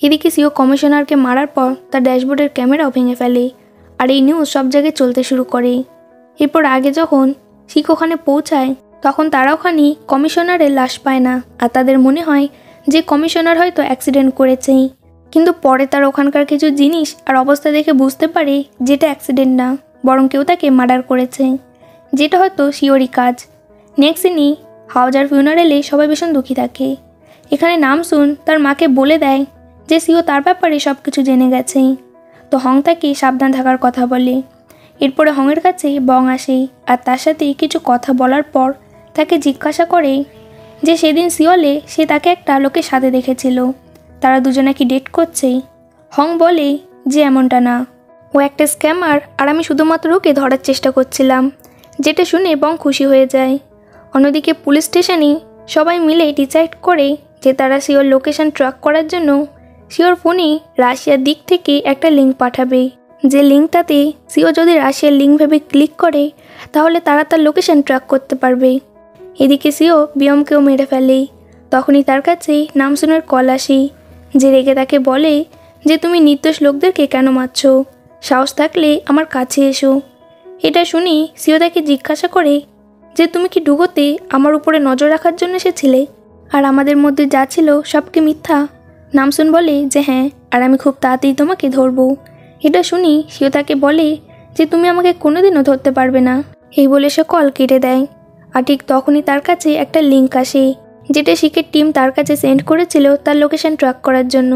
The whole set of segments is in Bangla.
এদিকে সিও কমিশনারকে মারার পর তার ড্যাশবোর্ডের ক্যামেরাও ভেঙে ফেলে, আর এই নিউজ সব জায়গায় চলতে শুরু করে। এরপর আগে যখন শিক ওখানে পৌঁছায় তখন তারা ওখানে কমিশনারের লাশ পায় না, আর তাদের মনে হয় যে কমিশনার হয়তো অ্যাক্সিডেন্ট করেছেই। কিন্তু পরে তারা ওখানকার কিছু জিনিস আর অবস্থা দেখে বুঝতে পারে যেটা অ্যাক্সিডেন্ট না, বরং কেউ তাকে মার্ডার করেছে, যেটা হয়তো শিওরই কাজ। নেক্সট দিনই হাওজার ফিউনারেলে সবাই ভীষণ দুঃখী থাকে। এখানে নামসুন তার মাকে বলে দেয় যে সিও তার ব্যাপারে সব কিছু জেনে গেছে, তো হং তাকে সাবধান থাকার কথা বলে। এরপরে হংয়ের কাছে বং আসে, আর তার সাথে কিছু কথা বলার পর তাকে জিজ্ঞাসা করে যে সেদিন সিওলে সে তাকে একটা লোকের সাথে দেখেছিল, তারা দুজনে কি ডেট করছে। হং বলে যে এমনটা না, ও একটা স্ক্যামার, আর আমি শুধুমাত্র ওকে ধরার চেষ্টা করছিলাম, যেটা শুনে বং খুশি হয়ে যায়। অন্যদিকে পুলিশ স্টেশনে সবাই মিলে ডিসাইড করে যে তারা সিওর লোকেশন ট্র্যাক করার জন্য সিওর ফোনে রাশিয়ার দিক থেকে একটা লিঙ্ক পাঠাবে, যে লিঙ্কটাতে সিও যদি রাশিয়ার লিঙ্ক ভেবে ক্লিক করে তাহলে তারা তার লোকেশন ট্র্যাক করতে পারবে। এদিকে সিও বিয়মকেও মেরে ফেলে। তখনই তার কাছে নামসুনের কল আসে, যে রেগে তাকে বলে যে তুমি নির্দোষ লোকদেরকে কেন মারছ, সাহস থাকলে আমার কাছে এসো। এটা শুনি সিও তাকে জিজ্ঞাসা করে যে তুমি কি ডুগোতে আমার উপরে নজর রাখার জন্য এসেছিলে, আর আমাদের মধ্যে যা ছিল সব কি মিথ্যা। নামসুন বলে যে হ্যাঁ, আর আমি খুব তাড়াতাড়ি তোমাকে ধরবো। এটা শুনি সিও তাকে বলে যে তুমি আমাকে কোনোদিনও ধরতে পারবে না। এই বলে সে কল কেটে দেয়। আর ঠিক তখনই তার কাছে একটা লিঙ্ক আসে, যেটা শিকের টিম তার কাছে সেন্ড করেছিল তার লোকেশন ট্র্যাক করার জন্য।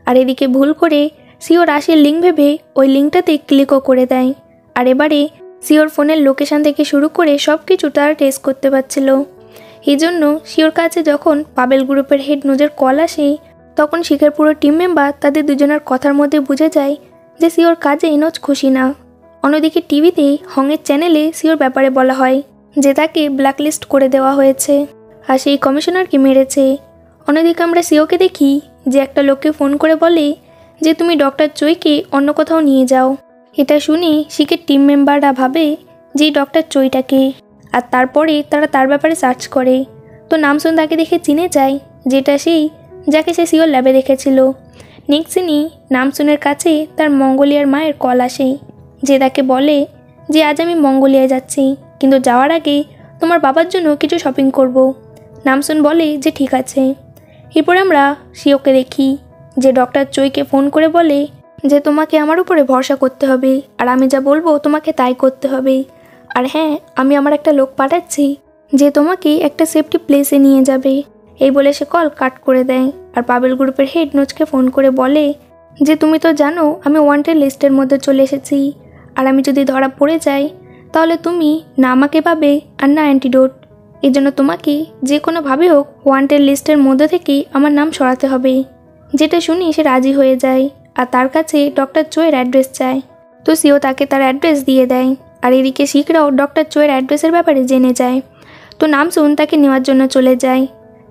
আর এদিকে ভুল করে সিও রাশিয়ার লিঙ্ক ভেবে ওই লিঙ্কটাতে ক্লিকও করে দেয়। আর এবারে সিওর ফোনের লোকেশন থেকে শুরু করে সব কিছু তারা টেস্ট করতে পারছিল। এই জন্য সিওর কাছে যখন পাবেল গ্রুপের হেড নোজের কল আসে তখন শিখের পুরো টিম মেম্বার তাদের দুজনের কথার মধ্যে বুঝে যায় যে সিওর কাজে ইনোজ খুশি না। অন্যদিকে টিভিতে হংয়ের চ্যানেলে সিওর ব্যাপারে বলা হয় যে তাকে ব্ল্যাকলিস্ট করে দেওয়া হয়েছে, আর সেই কমিশনারকে মেরেছে। অন্যদিকে আমরা সিওকে দেখি যে একটা লোককে ফোন করে বলে যে তুমি ডক্টর চইকে অন্য কোথাও নিয়ে যাও। এটা শুনে শিখের টিম মেম্বাররা ভাবে যে ডক্টর চইটাকে, আর তারপরে তারা তার ব্যাপারে সার্চ করে। তো নামসুন তাকে দেখে চিনে যায় যেটা সেই যাকে সে সিওর ল্যাবে দেখেছিল। নেক্সট দিনই নামসুনের কাছে তার মঙ্গোলিয়ার মায়ের কল আসে, যে তাকে বলে যে আজ আমি মঙ্গোলিয়ায় যাচ্ছি, কিন্তু যাওয়ার আগে তোমার বাবার জন্য কিছু শপিং করব। নামসুন বলে যে ঠিক আছে। এরপর আমরা সিওকে দেখি যে ডক্টর চইকে ফোন করে বলে যে তোমাকে আমার উপরে ভরসা করতে হবে, আর আমি যা বলবো তোমাকে তাই করতে হবে। আর হ্যাঁ, আমি আমার একটা লোক পাঠাচ্ছি যে তোমাকে একটা সেফটি প্লেসে নিয়ে যাবে। এই বলে সে কল কাট করে দেয়। আর পাবেল গ্রুপের হেড নোজকে ফোন করে বলে যে তুমি তো জানো আমি ওয়ান্টেড লিস্টের মধ্যে চলে এসেছি, আর আমি যদি ধরা পড়ে যাই তাহলে তুমি না আমাকে পাবে আর না অ্যান্টিডোট। এই জন্য তোমাকে যে কোনোভাবে হোক ওয়ান্টেড লিস্টের মধ্যে থেকে আমার নাম সরাতে হবে। যেটা শুনি সে রাজি হয়ে যায়, আর তার কাছে ডক্টর চোয়ের অ্যাড্রেস চায়। তো সিও তাকে তার অ্যাড্রেস দিয়ে দেয়। আর এদিকে শিখরাও ডক্টর চোয়ের অ্যাড্রেসের ব্যাপারে জেনে যায়। তো নামসুন তাকে নেওয়ার জন্য চলে যায়।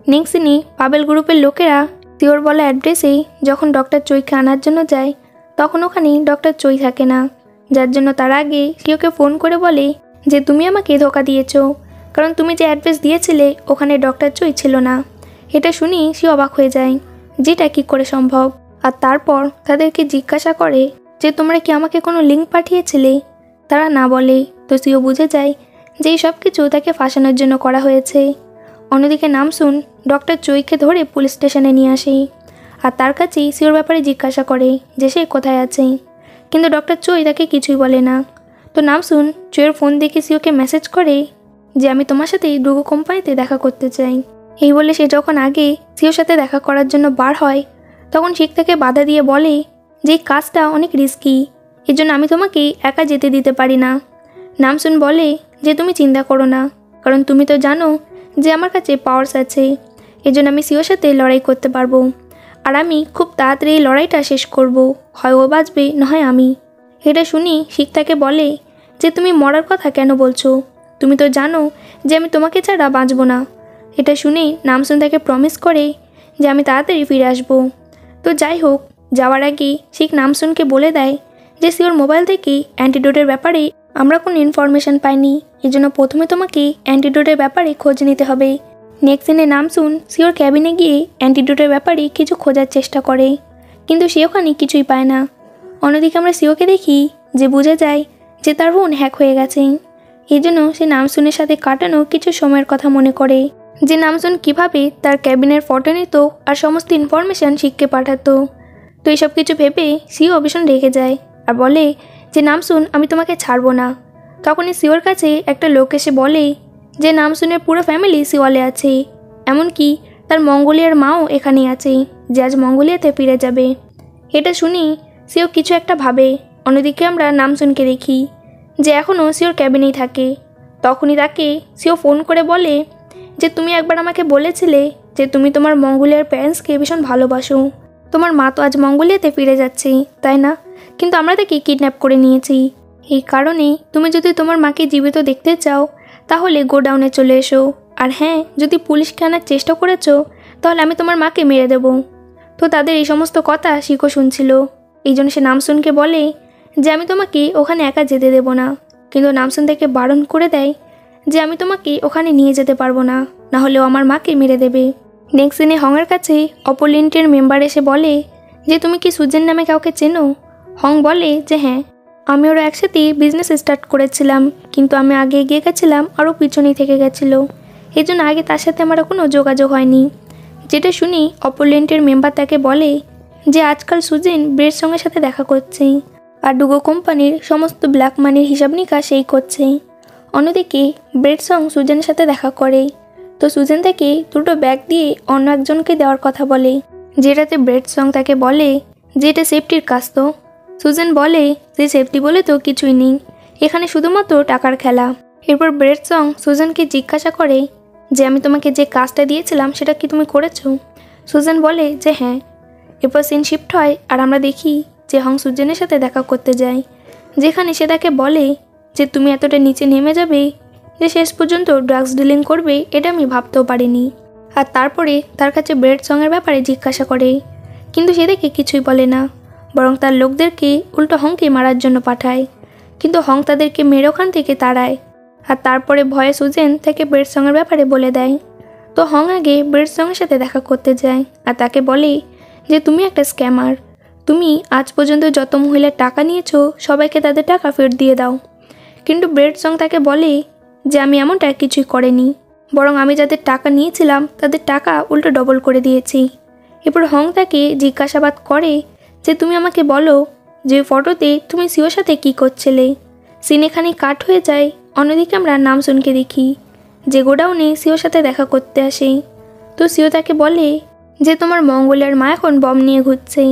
নেক্সট দিনই পাবেল গ্রুপের লোকেরা সিওর বলা অ্যাড্রেসে যখন ডক্টর চইকে আনার জন্য যায় তখন ওখানে ডক্টর চই থাকে না, যার জন্য তার আগে সিওকে ফোন করে বলে যে তুমি আমাকে ধোকা দিয়েছো, কারণ তুমি যে অ্যাড্রেস দিয়েছিলে ওখানে ডক্টর চই ছিল না। এটা শুনি সে অবাক হয়ে যায়, যেটা কী করে সম্ভব। আর তারপর তাদেরকে জিজ্ঞাসা করে যে তোমরা কি আমাকে কোনো লিঙ্ক পাঠিয়েছিলে। তারা না বলে। তো সিও বুঝে যায় যে এই সব কিছু তাকে ফাঁসানোর জন্য করা হয়েছে। অন্যদিকে নামসুন ডক্টর চইকে ধরে পুলিশ স্টেশনে নিয়ে আসে, আর তার কাছেই সিওর ব্যাপারে জিজ্ঞাসা করে যে সে কোথায় আছে, কিন্তু ডক্টর চই তাকে কিছুই বলে না। তো নামসুন চইয়ের ফোন দেখে সিওকে মেসেজ করে যে আমি তোমার সাথে ডুগো কোম্পানিতে দেখা করতে চাই। এই বলে সে যখন আগে সিওর সাথে দেখা করার জন্য বার হয় তখন শিখ তাকে বাধা দিয়ে বলে যে এই কাজটা অনেক রিস্কি, এর জন্য আমি তোমাকে একা যেতে দিতে পারি না। নামসুন বলে যে তুমি চিন্তা করো না, কারণ তুমি তো জানো যে আমার কাছে পাওয়ার্স আছে, এজন্য আমি সিওর সাথে লড়াই করতে পারবো, আর আমি খুব তাড়াতাড়ি এই লড়াইটা শেষ করব, হয় ও বাঁচবে নয় আমি। এটা শুনি শিখ তাকে বলে যে তুমি মরার কথা কেন বলছো, তুমি তো জানো যে আমি তোমাকে ছাড়া বাঁচবো না। এটা শুনে নামসুন তাকে প্রমিস করে যে আমি তাড়াতাড়ি ফিরে আসবো। তো যাই হোক, যাওয়ার আগে শিখ নামসুনকে বলে দেয় যে সিওর মোবাইল থেকে অ্যান্টিডোটের ব্যাপারে আমরা কোনো ইনফরমেশন পাইনি, এই জন্য প্রথমে তোমাকে অ্যান্টিডোটের ব্যাপারে খোঁজ নিতে হবে। নেক্সট দিনে নামসুন সিওর ক্যাবিনে গিয়ে অ্যান্টিডোটের ব্যাপারে কিছু খোঁজার চেষ্টা করে, কিন্তু সে ওখানে কিছুই পায় না। অন্যদিকে আমরা সিওকে দেখি যে বোঝা যায় যে তার ফোন হ্যাক হয়ে গেছে। এই জন্য সে নামসুনের সাথে কাটানো কিছু সময়ের কথা মনে করে, যে নামসুন কিভাবে তার ক্যাবিনের ফটো নিত আর সমস্ত ইনফরমেশান শিখকে পাঠাতো। তো এইসব কিছু ভেবে সিও ভীষণ রেগে যায় আর বলে যে নামসুন, আমি তোমাকে ছাড়বো না। তখনই সিওর কাছে একটা লোক এসে বলে যে নামসুনের পুরো ফ্যামিলি সিওয়ালে আছে, এমনকি তার মঙ্গোলিয়ার মাও এখানেই আছে, যে আজ মঙ্গোলিয়াতে ফিরে যাবে। এটা শুনি সিও কিছু একটা ভাবে। অন্যদিকে আমরা নামসুনকে দেখি যে এখনও সিওর ক্যাবিনেই থাকে। তখনই তাকে সিও ফোন করে বলে যে তুমি একবার আমাকে বলেছিলে যে তুমি তোমার মঙ্গোলিয়ার প্যারেন্টসকে ভীষণ ভালোবাসো। তোমার মা তো আজ মঙ্গোলিয়াতে ফিরে যাচ্ছে, তাই না? কিন্তু আমরা তাকে কিডন্যাপ করে নিয়েছি। এই কারণে তুমি যদি তোমার মাকে জীবিত দেখতে চাও তাহলে গোডাউনে চলে এসো। আর হ্যাঁ, যদি পুলিশকে আনার চেষ্টা করেছো তাহলে আমি তোমার মাকে মেরে দেব। তো তাদের এই সমস্ত কথা শিখো শুনছিল। এই জন্য সে নামসুনকে বলে যে আমি তোমাকে ওখানে একা যেতে দেব না। কিন্তু নামসুন তাকে বারণ করে দেয় যে আমি তোমাকে ওখানে নিয়ে যেতে পারবো না, না হলেও আমার মাকে মেরে দেবে। নেক্সট দিনে হংয়ের কাছে অপোলিন্টের মেম্বার এসে বলে যে তুমি কি সুজেন নামে কাউকে চেনো? হং বলে যে হ্যাঁ, আমি ওরা একসাথে বিজনেস স্টার্ট করেছিলাম, কিন্তু আমি আগে এগিয়ে গেছিলাম আরও পিছনেই থেকে গেছিলো, এই জন্য আগে তার সাথে আমার কোনো যোগাযোগ হয়নি। যেটা শুনি অপোলেন্টের মেম্বার তাকে বলে যে আজকাল সুজেন ব্রেড সঙ্গের সাথে দেখা করছে আর ডুগো কোম্পানির সমস্ত ব্ল্যাক মানির হিসাব নিকাশ সেই করছে। অন্যদিকে ব্রেড সং সুজেনের সাথে দেখা করে, তো সুজেন তাকে দুটো ব্যাগ দিয়ে অন্য একজনকে দেওয়ার কথা বলে, যেটাতে ব্রেড সং তাকে বলে যে এটা সেফটির কাজ। তো সুজেন বলে যে সেফটি বলে তো কিছুই নেই, এখানে শুধুমাত্র টাকার খেলা। এরপর ব্রেড সং সুজেনকে জিজ্ঞাসা করে যে আমি তোমাকে যে কাজটা দিয়েছিলাম সেটা কি তুমি করেছো? সুজেন বলে যে হ্যাঁ। এরপর সিন শিফট হয় আর আমরা দেখি যে হং সুজেনের সাথে দেখা করতে যায়, যেখানে সে তাকে বলে যে তুমি এতটা নিচে নেমে যাবে যে শেষ পর্যন্ত ড্রাগস ডিলিং করবে, এটা আমি ভাবতেও পারিনি। আর তারপরে তার কাছে ব্রেড সঙের ব্যাপারে জিজ্ঞাসা করে, কিন্তু সে দেখে কিছুই বলে না, বরং তার লোকদেরকে উল্টো হংকে মারার জন্য পাঠায়। কিন্তু হং তাদেরকে মেরে ওখান থেকে তাড়ায়। আর তারপরে ভয়ে সুজেন তাকে ব্রেড সঙের ব্যাপারে বলে দেয়। তো হং আগে ব্রেড সঙের সাথে দেখা করতে যায় আর তাকে বলে যে তুমি একটা স্ক্যামার, তুমি আজ পর্যন্ত যত মহিলার টাকা নিয়েছো সবাইকে তাদের টাকা ফেরত দিয়ে দাও। কিন্তু ব্রেড সং তাকে বলে যে আমি এমনটা কিছুই করিনি, বরং আমি যাদের টাকা নিয়েছিলাম তাদের টাকা উল্টো ডবল করে দিয়েছি। এরপর হং তাকে জিজ্ঞাসাবাদ করে যে তুমি আমাকে বলো যে ফটোতে তুমি সিওর সাথে কী করছিলে। সিন এখানে কাট হয়ে যায়। অন্যদিকে আমরা নামসুনকে দেখি যে গোডাউনে সিওর সাথে দেখা করতে আসে। তো সিও তাকে বলে যে তোমার মঙ্গোলিয়ার মা এখন বম নিয়ে ঘুরছে,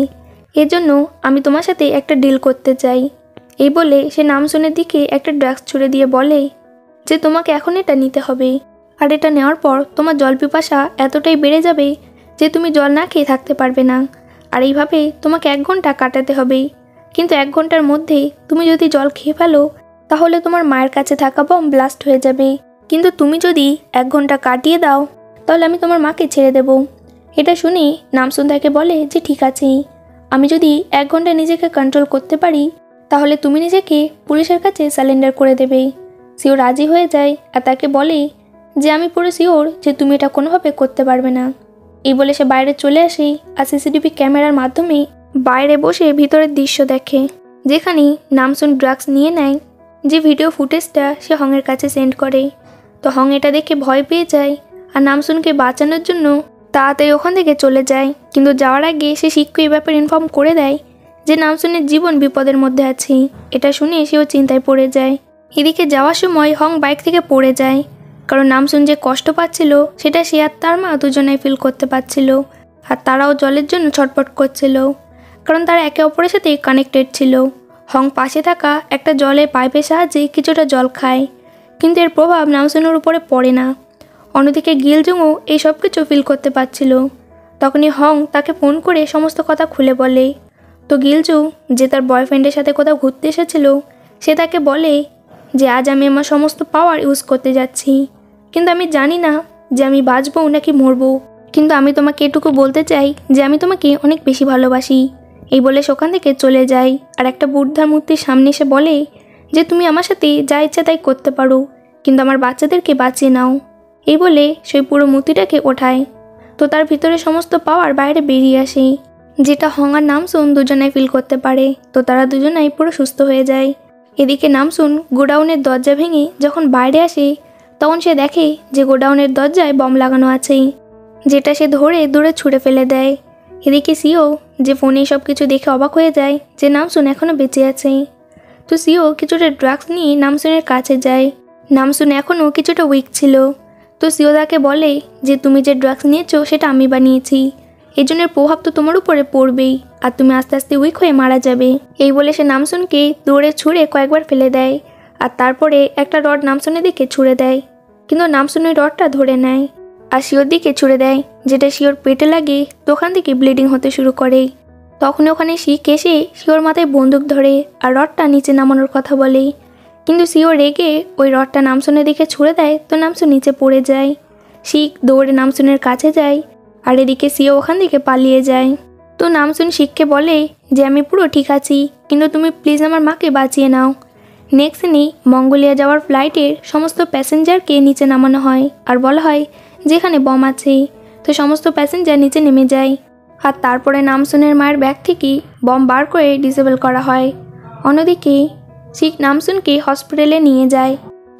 এজন্য আমি তোমার সাথে একটা ডিল করতে চাই। এই বলে সে নামসুনের দিকে একটা ড্রাগস ছুড়ে দিয়ে বলে যে তোমাকে এখন এটা নিতে হবে, আর এটা নেওয়ার পর তোমার জল পিপাসা এতটাই বেড়ে যাবে যে তুমি জল না খেয়ে থাকতে পারবে না। আর এইভাবে তোমাকে 1 ঘন্টা কাটাতে হবে, কিন্তু 1 ঘন্টার মধ্যে তুমি যদি জল খেয়ে ফেলো তাহলে তোমার মায়ের কাছে থাকা বম ব্লাস্ট হয়ে যাবে, কিন্তু তুমি যদি 1 ঘন্টা কাটিয়ে দাও তাহলে আমি তোমার মাকে ছেড়ে দেব। এটা শুনে নামসুন তাকে বলে যে ঠিক আছে, আমি যদি 1 ঘন্টা নিজেকে কন্ট্রোল করতে পারি তাহলে তুমি নিজেকে পুলিশের কাছে সারেন্ডার করে দেবে। সিও রাজি হয়ে যায় আর তাকে বলে যে আমি পুরো শিওর যে তুমি এটা কোনোভাবে করতে পারবে না। এই বলে সে বাইরে চলে আসে আর সিসিটিভি ক্যামেরার মাধ্যমে বাইরে বসে ভিতরের দৃশ্য দেখে, যেখানে নামসুন ড্রাগস নিয়ে নেয়, যে ভিডিও ফুটেজটা সে হংয়ের কাছে সেন্ড করে। তো হং এটা দেখে ভয় পেয়ে যায় আর নামসুনকে বাঁচানোর জন্য তাড়াতাড়ি ওখান থেকে চলে যায়। কিন্তু যাওয়ার আগে সে শিক্ষক এই ব্যাপারে ইনফর্ম করে দেয় যে নামসুনের জীবন বিপদের মধ্যে আছে। এটা শুনে সেও চিন্তায় পড়ে যায়। এদিকে যাওয়ার সময় হং বাইক থেকে পড়ে যায়, কারণ নামসুন যে কষ্ট পাচ্ছিল সেটা সে আর তার মা দুজনেই ফিল করতে পারছিল। আর তারাও জলের জন্য ছটফট করছিল, কারণ তারা একে অপরের সাথে কানেক্টেড ছিল। হং পাশে থাকা একটা জলের পাইপের সাহায্যে কিছুটা জল খায়, কিন্তু এর প্রভাব নামসুনের উপরে পড়ে না। অন্যদিকে গিলজুংও এই সব কিছু ফিল করতে পারছিল। তখনই হং তাকে ফোন করে সমস্ত কথা খুলে বলে। তো গিলজু, যে তার বয়ফ্রেন্ডের সাথে কোথাও ঘুরতে এসেছিল, সে তাকে বলে যে আজ আমি আমার সমস্ত পাওয়ার ইউজ করতে যাচ্ছি, কিন্তু আমি জানি না যে আমি বাঁচবো নাকি মরবো, কিন্তু আমি তোমাকে এটুকু বলতে চাই যে আমি তোমাকে অনেক বেশি ভালোবাসি। এই বলে সেখান থেকে চলে যায় আর একটা বুদ্ধার মূর্তির সামনে এসে বলে যে তুমি আমার সাথে যা ইচ্ছা তাই করতে পারো, কিন্তু আমার বাচ্চাদেরকে বাঁচিয়ে নাও। এই বলে সেই পুরো মূর্তিটাকে ওঠায়। তো তার ভিতরে সমস্ত পাওয়ার বাইরে বেরিয়ে আসে। যেটা হং আর নামসুন দুজনাই ফিল করতে পারে। তো তারা দুজনাই পুরো সুস্থ হয়ে যায়। এদিকে নামসুন গোডাউনের দরজা ভেঙে যখন বাইরে আসে তখন সে দেখে যে গোডাউনের দরজায় বম লাগানো আছে, যেটা সে ধরে দূরে ছুঁড়ে ফেলে দেয়। এদিকে সিও যে ফোনে সব কিছু দেখে অবাক হয়ে যায় যে নামসুন এখনও বেঁচে আছে। তো সিও কিছুটা ড্রাগস নিয়ে নামসুনের কাছে যায়। নামসুন এখনও কিছুটা উইক ছিল। তো সিও তাকে বলে যে তুমি যে ড্রাগস নিয়েছো সেটা আমি বানিয়েছি, এই জন্যের প্রভাব তো তোমার উপরে পড়বেই আর তুমি আস্তে আস্তে উইক হয়ে মারা যাবে। এই বলে সে নামসুনকে দৌড়ে ছুঁড়ে কয়েকবার ফেলে দেয় আর তারপরে একটা রড নামসুনের দিকে ছুঁড়ে দেয়, কিন্তু নামসুন ওই রডটা ধরে নেয় আর শিওর দিকে ছুঁড়ে দেয়, যেটা শিওর পেটে লাগে। তো ওখান থেকে ব্লিডিং হতে শুরু করে। তখন ওখানে শিক এসে শিওর মাথায় বন্দুক ধরে আর রডটা নিচে নামানোর কথা বলে, কিন্তু সিও রেগে ওই রডটা নামসুনের দিকে ছুঁড়ে দেয়। তো নামসুন নিচে পড়ে যায়। শিক দৌড়ে নামসুনের কাছে যায় আর এদিকে সিও ওখান থেকে পালিয়ে যায়। তো নামসুন শিককে বলে যে আমি পুরো ঠিক আছি, কিন্তু তুমি প্লিজ আমার মাকে বাঁচিয়ে নাও। নেক্সট দিনই মঙ্গোলিয়া যাওয়ার ফ্লাইটের সমস্ত প্যাসেঞ্জারকে নিচে নামানো হয় আর বলা হয় যেখানে বম আছে। তো সমস্ত প্যাসেঞ্জার নিচে নেমে যায় আর তারপরে নামসুনের মায়ের ব্যাগ থেকে বম বার করে ডিসেবল করা হয়। অন্যদিকে শিক নামসুনকে হসপিটালে নিয়ে যায়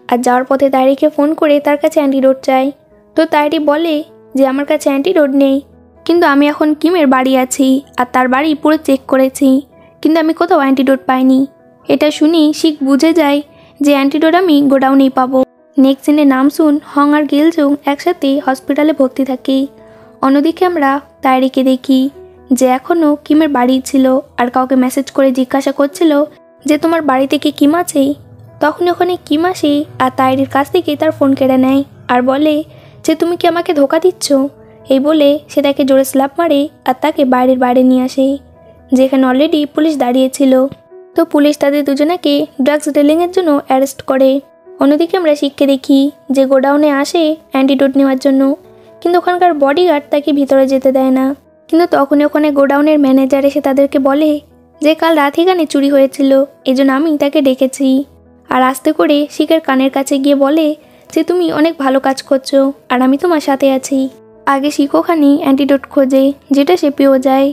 আর যাওয়ার পথে তাইরিকে ফোন করে তার কাছে অ্যান্টিডোট চায়। তো তাইরি বলে যে আমার কাছে অ্যান্টিডোট নেই, কিন্তু আমি এখন কিমের বাড়ি আছি আর তার বাড়ি পুরো চেক করেছি, কিন্তু আমি কোথাও অ্যান্টিডোট পাইনি। এটা শুনি শিক বুঝে যায় যে অ্যান্টিডোট আমি গোডাউনেই পাবো। নেক্সট দিনে নামসুন, হং আর গিলজুং একসাথে হসপিটালে ভর্তি থাকে। অন্যদিকে আমরা তাইরিকে দেখি যে এখনও কিমের বাড়ি ছিল আর কাউকে মেসেজ করে জিজ্ঞাসা করছিল যে তোমার বাড়িতে কি কিম আছে। তখন ওখানে কিম আসে আর তাইরির কাছ থেকে তার ফোন কেড়ে নেয় আর বলে যে তুমি কি আমাকে ধোকা দিচ্ছ। এই বলে সে তাকে জোরে স্ল্যাপ মারে আর তাকে বাইরের বাইরে নিয়ে আসে, যেখানে অলরেডি পুলিশ দাঁড়িয়েছিল। তো পুলিশ তাদের দুজনাকে ড্রাগস ডিলিংয়ের জন্য অ্যারেস্ট করে। অন্যদিকে আমরা শিখকে দেখি যে গোডাউনে আসে অ্যান্টিডোট নেওয়ার জন্য, কিন্তু ওখানকার বডিগার্ড তাকে ভিতরে যেতে দেয় না। কিন্তু তখনই ওখানে গোডাউনের ম্যানেজার এসে তাদেরকে বলে যে কাল রাত এখানে চুরি হয়েছিল, এই জন্য আমি তাকে ডেকেছি। আর আস্তে করে শিখের কানের কাছে গিয়ে বলে যে তুমি অনেক ভালো কাজ করছো আর আমি তোমার সাথে আছি। আগে শিখ ওখানে অ্যান্টিডোট খোঁজে, যেটা সে পেয়েও যায়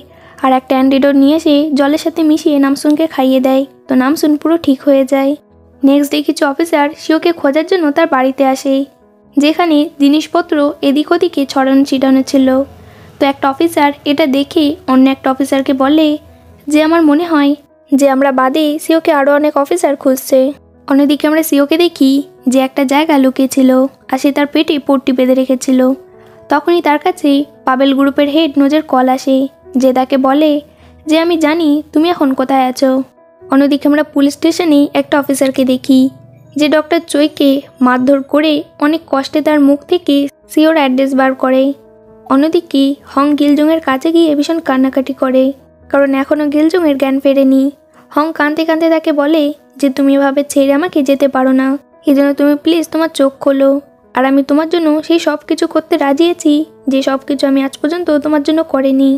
আর একটা অ্যান্টিডোট নিয়ে এসে জলের সাথে মিশিয়ে নামসুনকে খাইয়ে দেয়। তো নামসুন পুরো ঠিক হয়ে যায়। নেক্সট ডে কিছু অফিসার শিওকে খোঁজার জন্য তার বাড়িতে আসে, যেখানে জিনিসপত্র এদিক ওদিকে ছড়ানো ছিটানো ছিল। তো একটা অফিসার এটা দেখে অন্য একটা অফিসারকে বলে যে আমার মনে হয় যে আমরা বাদে সিওকে আরও অনেক অফিসার খুঁজছে। অন্যদিকে আমরা সিওকে দেখি যে একটা জায়গা লুকিয়েছিল আর সে তার পেটে পট্টি বেঁধে রেখেছিল। তখনই তার কাছে পাবেল গ্রুপের হেড নোজের কল আসে, যে তাকে বলে যে আমি জানি তুমি এখন কোথায় আছো। অন্যদিকে আমরা পুলিশ স্টেশনে একটা অফিসারকে দেখি যে ডক্টর চৈকে মারধর করে অনেক কষ্টে তার মুখ থেকে সিওর অ্যাড্রেস বার করে। অন্যদিকে হং গিলজুংয়ের কাছে গিয়ে ভীষণ কান্নাকাটি করে, কারণ এখনও গিলজুংয়ের জ্ঞান ফেরেনি। হং কাঁদতে কাঁদতে তাকে বলে যে তুমি এভাবে ছেড়ে আমাকে যেতে পারো না, এই জন্য তুমি প্লিজ তোমার চোখ খোলো আর আমি তোমার জন্য সেই সব কিছু করতে রাজি আছি যে সব কিছু আমি আজ পর্যন্ত তোমার জন্য করিনি।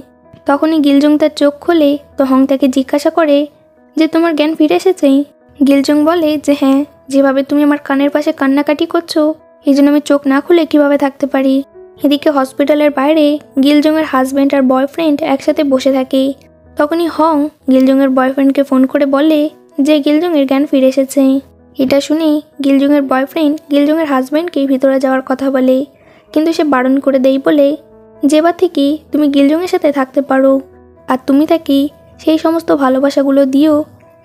তখনই গিলজুং তার চোখ খোলে। তো হং তাকে জিজ্ঞাসা করে যে তোমার জ্ঞান ফিরে এসেছে। গিলজুং বলে যে হ্যাঁ, যেভাবে তুমি আমার কানের পাশে কান্নাকাটি করছো এই জন্য আমি চোখ না খুলে কিভাবে থাকতে পারি। এদিকে হসপিটালের বাইরে গিলজুংয়ের হাজব্যান্ড আর বয়ফ্রেন্ড একসাথে বসে থাকে। তখনই হং গিলজুংয়ের বয়ফ্রেন্ডকে ফোন করে বলে যে গিলজুংয়ের জ্ঞান ফিরে এসেছে। এটা শুনে গিলজুংয়ের বয়ফ্রেন্ড গিলজুংয়ের হাজব্যান্ডকে ভিতরে যাওয়ার কথা বলে, কিন্তু সে বারণ করে দেয় বলে যেবার থেকে তুমি গিলজুংয়ের সাথে থাকতে পারো আর তুমি তাকে সেই সমস্ত ভালোবাসাগুলো দিও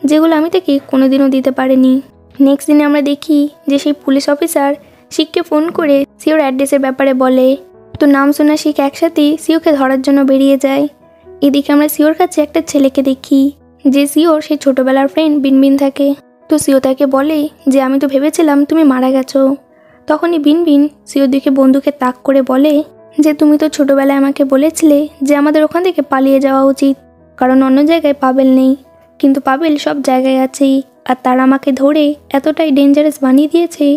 যেগুলো আমি তাকে কোনোদিনও দিতে পারিনি। নেক্সট দিনে আমরা দেখি যে সেই পুলিশ অফিসার শিখকে ফোন করে সিওর অ্যাড্রেসের ব্যাপারে বলে। তো নাম শোনা শিখ একসাথে সিওকে ধরার জন্য বেরিয়ে যায়। এদিকে আমরা সিওর কাছে একটা ছেলেকে দেখি যে সিওর সেই ছোটোবেলার ফ্রেন্ড বিনবিন থাকে। তো সিও তাকে বলে যে আমি তো ভেবেছিলাম তুমি মারা গেছো। তখনই বিনবিন সিওর দিকে বন্দুকে তাক করে বলে যে তুমি তো ছোটোবেলায় আমাকে বলেছিলে যে আমাদের ওখান থেকে পালিয়ে যাওয়া উচিত, কারণ অন্য জায়গায় পাবেল নেই, কিন্তু পাবেল সব জায়গায় আছেই আর তারা আমাকে ধরে এতটাই ডেঞ্জারাস বানিয়ে দিয়েছে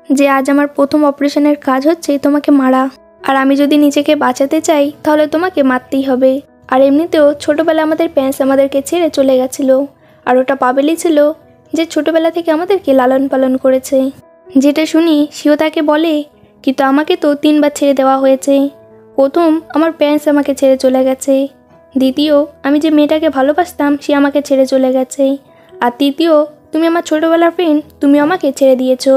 যে আজ আমার প্রথম অপারেশনের কাজ হচ্ছে তোমাকে মারা। আর আমি যদি নিজেকে বাঁচাতে চাই তাহলে তোমাকে মারতেই হবে। আর এমনিতেও ছোটোবেলা আমাদের প্যান্স আমাদেরকে ছেড়ে চলে গেছিলো আর ওটা পাবেলই ছিল যে ছোটোবেলা থেকে আমাদেরকে লালন পালন করেছে। যেটা শুনি সিও তাকে বলে কিন্তু আমাকে তো 3 বার ছেড়ে দেওয়া হয়েছে, প্রথম আমার প্যান্স আমাকে ছেড়ে চলে গেছে, দ্বিতীয়, আমি যে মেয়েটাকে ভালোবাসতাম সে আমাকে ছেড়ে চলে গেছে। আর তৃতীয়, তুমি আমার ছোটোবেলার ফ্রেন্ড, তুমিও আমাকে ছেড়ে দিয়েছো।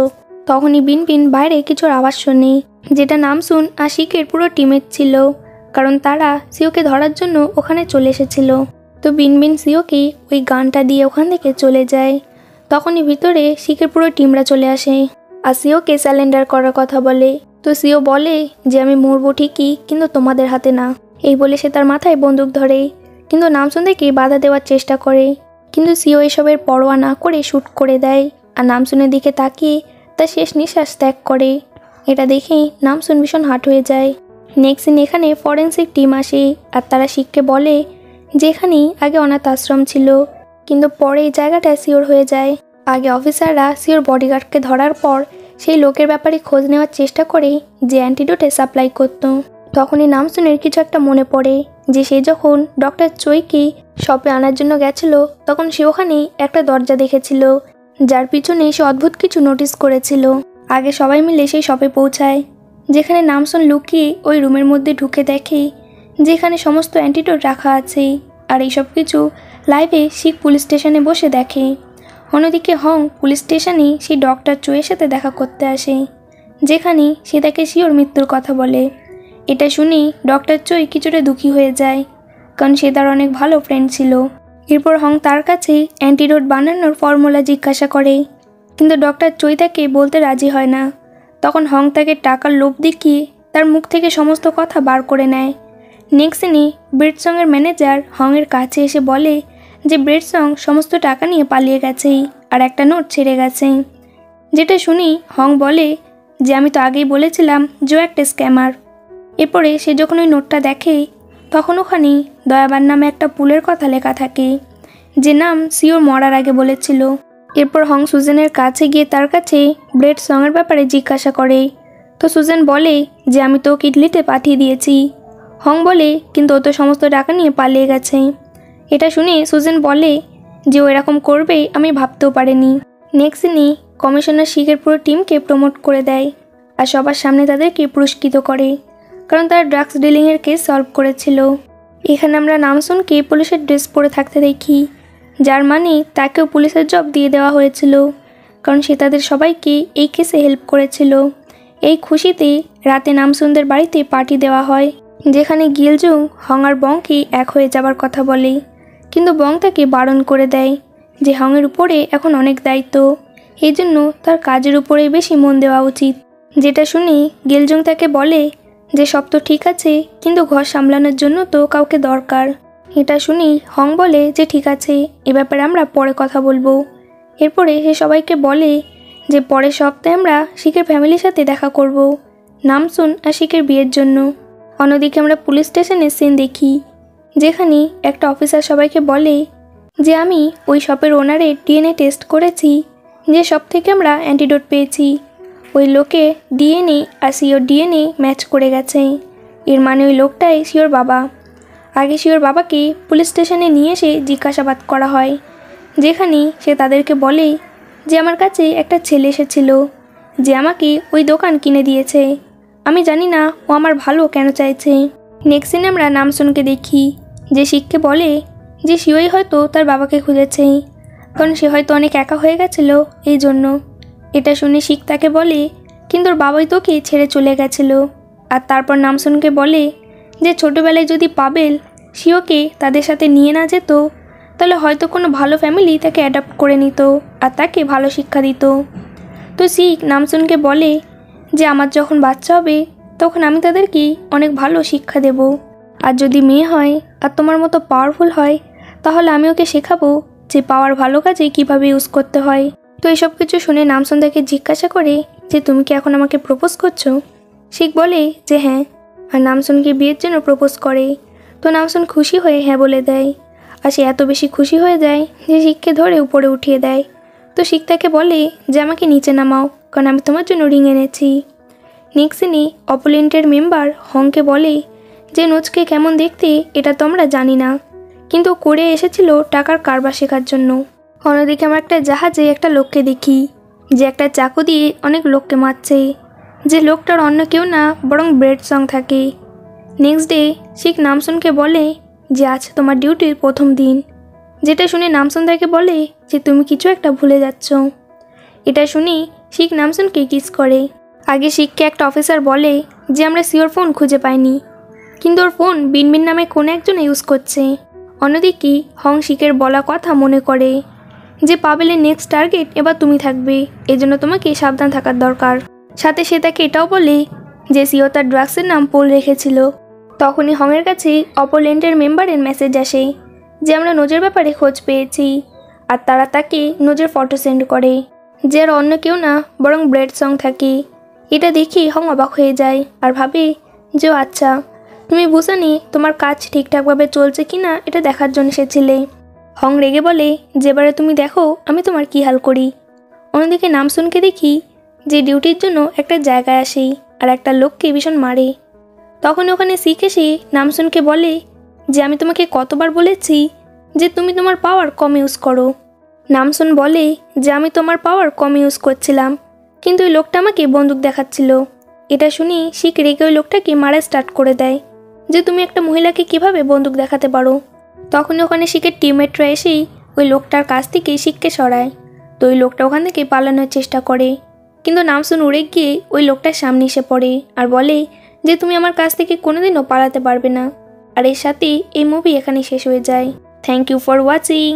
তখনই বিনবিন বাইরে কিছুর আওয়াজ শোনে, যেটা নামসুন আর শিখের পুরো টিমের ছিল, কারণ তারা সিওকে ধরার জন্য ওখানে চলে এসেছিল। তো বিনবিন সিওকে ওই গানটা দিয়ে ওখান থেকে চলে যায়। তখনই ভিতরে শিখের পুরো টিমরা চলে আসে আর সিওকে স্যালেন্ডার করার কথা বলে। তো সিও বলে যে আমি মরবো ঠিকই, কিন্তু তোমাদের হাতে না। এই বলে সে তার মাথায় বন্দুক ধরে, কিন্তু নামসুন দেখে বাধা দেওয়ার চেষ্টা করে, কিন্তু সিও এসবের পরোয়া না করে শ্যুট করে দেয় আর নামসুনের দিকে তাকিয়ে তার শেষ নিঃশ্বাস ত্যাগ করে। এটা দেখে নামসুন ভীষণ হার্ট হয়ে যায়। নেক্সট দিন এখানে ফরেন্সিক টিম আসে আর তারা শিখকে বলে যে এখানেই আগে অনাথ আশ্রম ছিল, কিন্তু পরে এই জায়গাটা সিওর হয়ে যায়। আগে অফিসাররা সিওর বডিগার্ডকে ধরার পর সেই লোকের ব্যাপারে খোঁজ নেওয়ার চেষ্টা করে যে অ্যান্টিডোটে সাপ্লাই করত। তখনই নামসুনের কিছু একটা মনে পড়ে যে সে যখন ডক্টর চৈকে শপে আনার জন্য গেছিল তখন সে ওখানে একটা দরজা দেখেছিল, যার পিছনে সে অদ্ভুত কিছু নোটিস করেছিল। আগে সবাই মিলে সেই শপে পৌঁছায়, যেখানে নামসুন লুকিয়ে ওই রুমের মধ্যে ঢুকে দেখে যেখানে সমস্ত অ্যান্টিডোট রাখা আছে। আর এইসব কিছু লাইভে শিখ পুলিশ স্টেশনে বসে দেখে। অন্যদিকে হং পুলিশ স্টেশনে সেই ডক্টর চোয়ের সাথে দেখা করতে আসে, যেখানে সে তাকে শিওর মৃত্যুর কথা বলে। এটা শুনে ডক্টর চোই কিছুটা দুঃখী হয়ে যায়, কারণ সে তার অনেক ভালো ফ্রেন্ড ছিল। এরপর হং তার কাছে অ্যান্টিডোট বানানোর ফর্মুলা জিজ্ঞাসা করে, কিন্তু ডক্টর চোই তাকে বলতে রাজি হয় না। তখন হং তাকে টাকার লোভ দেখিয়ে তার মুখ থেকে সমস্ত কথা বার করে নেয়। নেক্সট দিনে ব্রেডসংয়ের ম্যানেজার হংয়ের কাছে এসে বলে যে ব্রেডসং সমস্ত টাকা নিয়ে পালিয়ে গেছে আর একটা নোট ছেড়ে গেছে। যেটা শুনি হং বলে যে আমি তো আগেই বলেছিলাম যে একটা স্ক্যামার। এরপরে সে যখন ওই নোটটা দেখে তখন ওখানে দয়াবান নামে একটা পুলের কথা লেখা থাকে, যে নাম সিওর মরার আগে বলেছিল। এরপর হং সুজেনের কাছে গিয়ে তার কাছে ব্রেডসংয়ের ব্যাপারে জিজ্ঞাসা করে। তো সুজেন বলে যে আমি তো ওকে ইডলিতে পাঠিয়ে দিয়েছি। হং বলে কিন্তু ও তো সমস্ত টাকা নিয়ে পালিয়ে গেছে। এটা শুনে সুজেন বলে যে ও এরকম করবে আমি ভাবতেও পারিনি। নেক্সট দিনই কমিশনার শিখের পুরো টিমকে প্রমোট করে দেয় আর সবার সামনে তাদেরকে পুরস্কৃত করে, কারণ তারা ড্রাগস ডিলিংয়ের কেস সলভ করেছিল। এখানে আমরা নামসুনকে পুলিশের ড্রেস পরে থাকতে দেখি, যার মানে তাকেও পুলিশের জব দিয়ে দেওয়া হয়েছিল, কারণ সে তাদের সবাইকে এই কেসে হেল্প করেছিল। এই খুশিতে রাতে নামসুনদের বাড়িতে পার্টি দেওয়া হয়, যেখানে গিলজুং হং আর বংকে এক হয়ে যাবার কথা বলে, কিন্তু বং তাকে বারণ করে দেয় যে হংয়ের উপরে এখন অনেক দায়িত্ব, এই জন্য তার কাজের উপরে বেশি মন দেওয়া উচিত। যেটা শুনে গিলজুং তাকে বলে যে সব তো ঠিক আছে, কিন্তু ঘর সামলানোর জন্য তো কাউকে দরকার। এটা শুনি হং বলে যে ঠিক আছে, এ ব্যাপারে আমরা পরে কথা বলবো। এরপরে সে সবাইকে বলে যে পরের সপ্তাহে আমরা শিখের ফ্যামিলির সাথে দেখা করব নামসুন আর শিখের বিয়ের জন্য। অন্যদিকে আমরা পুলিশ স্টেশনের সিন দেখি, যেখানে একটা অফিসার সবাইকে বলে যে আমি ওই শপের ওনারের ডিএনএ টেস্ট করেছি, যে সব থেকে আমরা অ্যান্টিডোট পেয়েছি। ওই লোকে ডিএনএ আর সিওর ডিএনএ ম্যাচ করে গেছে, এর মানে ওই লোকটাই শিওর বাবা। আগে শিওর বাবাকে পুলিশ স্টেশনে নিয়ে এসে জিজ্ঞাসাবাদ করা হয়, যেখানে সে তাদেরকে বলে যে আমার কাছে একটা ছেলে এসেছিল যে আমাকে ওই দোকান কিনে দিয়েছে, আমি জানি না ও আমার ভালো কেন চাইছে। নেক্সট দিন আমরা নামসুনকে দেখি যে শিখকে বলে যে শিওই হয়তো তার বাবাকে খুঁজেছে, কারণ সে হয়তো অনেক একা হয়ে গেছিলো এই জন্য। এটা শুনে শিখ তাকে বলে কিন্তু ওর বাবাই তোকে ছেড়ে চলে গেছিলো। আর তারপর নামসুনকে বলে যে ছোটোবেলায় যদি পাবেল শিওকে তাদের সাথে নিয়ে না যেত, তাহলে হয়তো কোনো ভালো ফ্যামিলি তাকে অ্যাডাপ্ট করে নিত আর তাকে ভালো শিক্ষা দিত। তো শিখ নামসুনকে বলে যে আমার যখন বাচ্চা হবে তখন আমি তাদেরকে অনেক ভালো শিক্ষা দেব, আর যদি মেয়ে হয় আর তোমার মতো পাওয়ারফুল হয় তাহলে আমি ওকে শেখাবো যে পাওয়ার ভালো কাজে কীভাবে ইউজ করতে হয়। তো এসব কিছু শুনে নামসুন তাকে জিজ্ঞাসা করে যে তুমি কি এখন আমাকে প্রপোজ করছো? শিখ বলে যে হ্যাঁ, আর নামসুনকে বিয়ের জন্য প্রপোজ করে। তো নামসুন খুশি হয়ে হ্যাঁ বলে দেয়, আর সে এত বেশি খুশি হয়ে যায় যে শিখকে ধরে উপরে উঠিয়ে দেয়। তো শিখ তাকে বলে যে আমাকে নিচে নামাও, কারণ আমি তোমার জন্য রিং এনেছি। নেক্সট দিনই অপোনেন্টের মেম্বার হংকে বলে যে নোচকে কেমন দেখতে এটা তো আমরা জানি না, কিন্তু করে এসেছিল টাকার কারবার শেখার জন্য। অন্যদিকে আমরা একটা জাহাজে একটা লোককে দেখি যে একটা চাকু দিয়ে অনেক লোককে মারছে, যে লোকটার অন্য কেউ না বরং ব্রেডসং থাকে। নেক্সট ডে শিখ নামসুনকে বলে যে আজ তোমার ডিউটির প্রথম দিন, যেটা শুনে নামসুন তাকে বলে যে তুমি কিছু একটা ভুলে যাচ্ছ। এটা শুনে শিখ নামসুনকে কিস করে। আগে শিখকে একটা অফিসার বলে যে আমরা সিওর ফোন খুঁজে পাইনি, কিন্তু ওর ফোন বিনবিন নামে কোনো একজন ইউজ করছে। অন্যদিকে হং শিখের বলা কথা মনে করে যে পাবেলের নেক্সট টার্গেট এবার তুমি থাকবে, এজন্য তোমাকে সাবধান থাকার দরকার। সাথে সে তাকে এটাও বলে যে সিও তার ড্রাগসের নাম পোল রেখেছিল। তখনই হংয়ের কাছে অপোলেন্টের মেম্বারের মেসেজ আসে যে আমরা নোজের ব্যাপারে খোঁজ পেয়েছি, আর তারা তাকে নোজের ফটো সেন্ড করে যে আর অন্য কেউ না বরং ব্রেড সং থাকে। এটা দেখে হং অবাক হয়ে যায় আর ভাবে যে আচ্ছা, তুমি বুসানি তোমার কাজ ঠিকঠাকভাবে চলছে কি না এটা দেখার জন্য এসেছিলে। হং রেগে বলে যে এবারে তুমি দেখো আমি তোমার কী হাল করি। অন্যদিকে নামসুনকে দেখি যে ডিউটির জন্য একটা জায়গায় আসে আর একটা লোককে ভীষণ মারে। তখন ওখানে শিখ এসে নামসুনকে বলে যে আমি তোমাকে কতবার বলেছি যে তুমি তোমার পাওয়ার কম ইউজ করো। নামসুন বলে যে আমি তোমার পাওয়ার কম ইউজ করছিলাম, কিন্তু ওই লোকটা আমাকে বন্দুক দেখাচ্ছিল। এটা শুনি শিখ রেগে ওই লোকটাকে মারা স্টার্ট করে দেয় যে তুমি একটা মহিলাকে কিভাবে বন্দুক দেখাতে পারো। তখন ওখানে শিখের টিমমেটরা এসেই ওই লোকটার কাছ থেকে শিখকে সরায়। তো ওই লোকটা ওখান থেকে পালানোর চেষ্টা করে, কিন্তু নামসুন উড়ে গিয়ে ওই লোকটার সামনে এসে পড়ে আর বলে যে তুমি আমার কাছ থেকে কোনোদিনও পালাতে পারবে না। আর এর সাথেই এই মুভি এখানে শেষ হয়ে যায়। Thank you for watching.